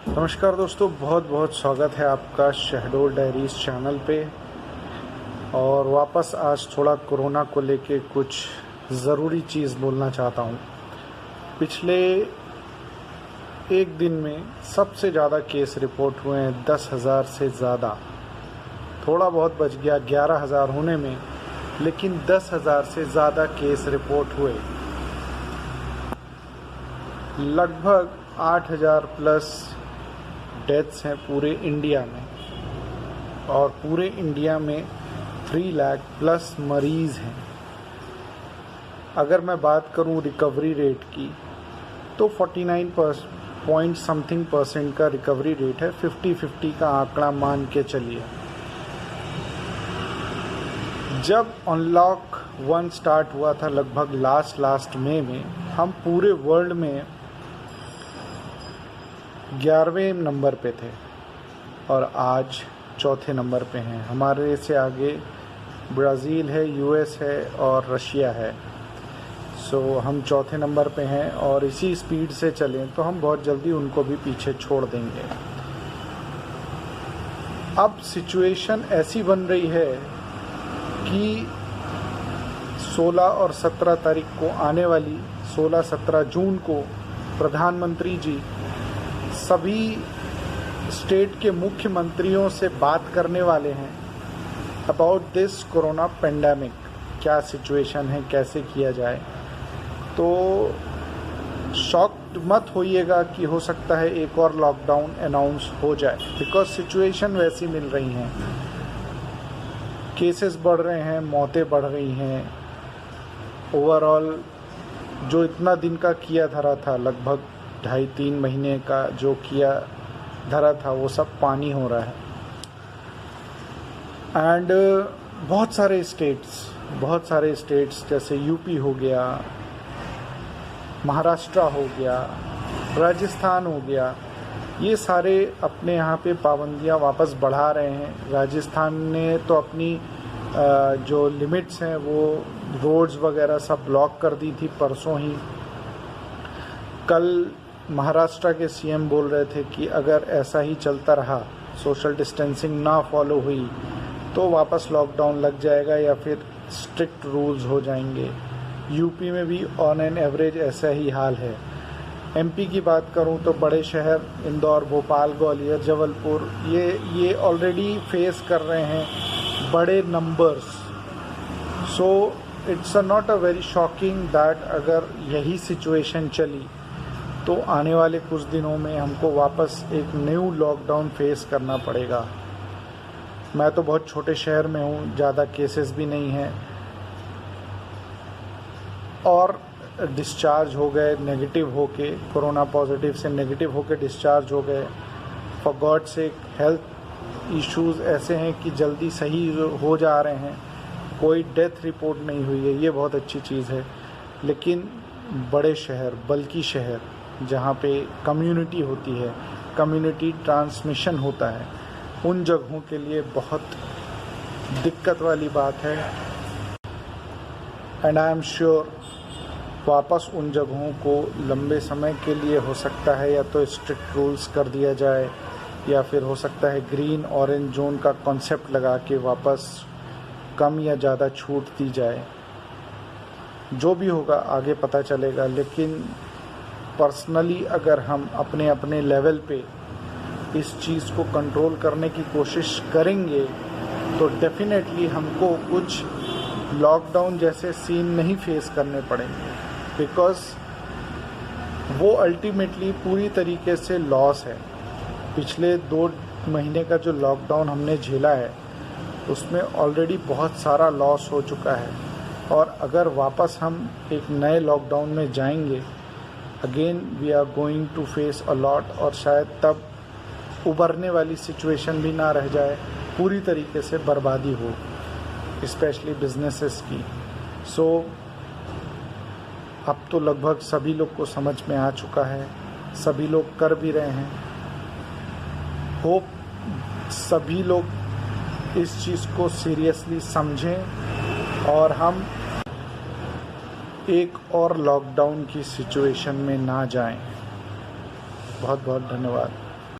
नमस्कार दोस्तों, बहुत बहुत स्वागत है आपका शहडोल डायरीज चैनल पे। और वापस आज थोड़ा कोरोना को लेके कुछ ज़रूरी चीज़ बोलना चाहता हूँ। पिछले एक दिन में सबसे ज़्यादा केस रिपोर्ट हुए हैं, 10,000 से ज़्यादा। थोड़ा बहुत बच गया 11,000 होने में, लेकिन 10,000 से ज़्यादा केस रिपोर्ट हुए। लगभग 8,000 प्लस डेथ्स हैं पूरे इंडिया में, और पूरे इंडिया में 3 लाख प्लस मरीज़ हैं। अगर मैं बात करूं रिकवरी रेट की, तो 49 पॉइंट समथिंग परसेंट का रिकवरी रेट है। 50-50 का आंकड़ा मान के चलिए। जब अनलॉक 1 स्टार्ट हुआ था लगभग लास्ट मई में, हम पूरे वर्ल्ड में 11वें नंबर पे थे और आज चौथे नंबर पे हैं। हमारे से आगे ब्राज़ील है, यूएस है और रशिया है। हम चौथे नंबर पे हैं, और इसी स्पीड से चलें तो हम बहुत जल्दी उनको भी पीछे छोड़ देंगे। अब सिचुएशन ऐसी बन रही है कि 16 और 17 तारीख को आने वाली 16-17 जून को प्रधानमंत्री जी सभी स्टेट के मुख्यमंत्रियों से बात करने वाले हैं अबाउट दिस कोरोना पेंडेमिक। क्या सिचुएशन है, कैसे किया जाए। तो शॉक्ड मत होइएगा कि हो सकता है एक और लॉकडाउन अनाउंस हो जाए, बिकॉज सिचुएशन वैसी मिल रही हैं। केसेस बढ़ रहे हैं, मौतें बढ़ रही हैं। ओवरऑल जो इतना दिन का किया धरा था, लगभग 2.5-3 महीने का जो किया धरा था, वो सब पानी हो रहा है। एंड बहुत सारे स्टेट्स जैसे यूपी हो गया, महाराष्ट्र हो गया, राजस्थान हो गया, ये सारे अपने यहाँ पे पाबंदियाँ वापस बढ़ा रहे हैं। राजस्थान ने तो अपनी जो लिमिट्स हैं वो रोड्स वगैरह सब ब्लॉक कर दी थी परसों ही। कल महाराष्ट्र के सीएम बोल रहे थे कि अगर ऐसा ही चलता रहा, सोशल डिस्टेंसिंग ना फॉलो हुई, तो वापस लॉकडाउन लग जाएगा या फिर स्ट्रिक्ट रूल्स हो जाएंगे। यूपी में भी ऑन एन एवरेज ऐसा ही हाल है। एमपी की बात करूं तो बड़े शहर इंदौर, भोपाल, ग्वालियर, जबलपुर ये ऑलरेडी फेस कर रहे हैं बड़े numbers. So it's not a very shocking that अगर यही सिचुएशन चली तो आने वाले कुछ दिनों में हमको वापस एक न्यू लॉकडाउन फेस करना पड़ेगा। मैं तो बहुत छोटे शहर में हूँ, ज़्यादा केसेस भी नहीं हैं, और डिस्चार्ज हो गए नेगेटिव होके, कोरोना पॉजिटिव से नेगेटिव होके डिस्चार्ज हो गए। For God sake, health issues ऐसे हैं कि जल्दी सही हो जा रहे हैं। कोई डेथ रिपोर्ट नहीं हुई है, ये बहुत अच्छी चीज़ है। लेकिन बड़े शहर, बल्कि शहर जहाँ पे कम्युनिटी होती है, कम्युनिटी ट्रांसमिशन होता है, उन जगहों के लिए बहुत दिक्कत वाली बात है। एंड आई एम श्योर वापस उन जगहों को लंबे समय के लिए हो सकता है या तो स्ट्रिक्ट रूल्स कर दिया जाए, या फिर हो सकता है ग्रीन ऑरेंज जोन का कॉन्सेप्ट लगा के वापस कम या ज़्यादा छूट दी जाए। जो भी होगा आगे पता चलेगा। लेकिन पर्सनली अगर हम अपने अपने लेवल पे इस चीज़ को कंट्रोल करने की कोशिश करेंगे तो डेफिनेटली हमको कुछ लॉकडाउन जैसे सीन नहीं फेस करने पड़ेंगे, बिकॉज़ वो अल्टीमेटली पूरी तरीके से लॉस है। पिछले 2 महीने का जो लॉकडाउन हमने झेला है उसमें ऑलरेडी बहुत सारा लॉस हो चुका है, और अगर वापस हम एक नए लॉकडाउन में जाएंगे, again we are going to face a lot, और शायद तब उभरने वाली सिचुएशन भी ना रह जाए, पूरी तरीके से बर्बादी हो, स्पेशली बिजनेसेस की। अब तो लगभग सभी लोग को समझ में आ चुका है, सभी लोग कर भी रहे हैं। होप सभी लोग इस चीज़ को सीरियसली समझें और हम एक और लॉकडाउन की सिचुएशन में ना जाएं। बहुत बहुत धन्यवाद।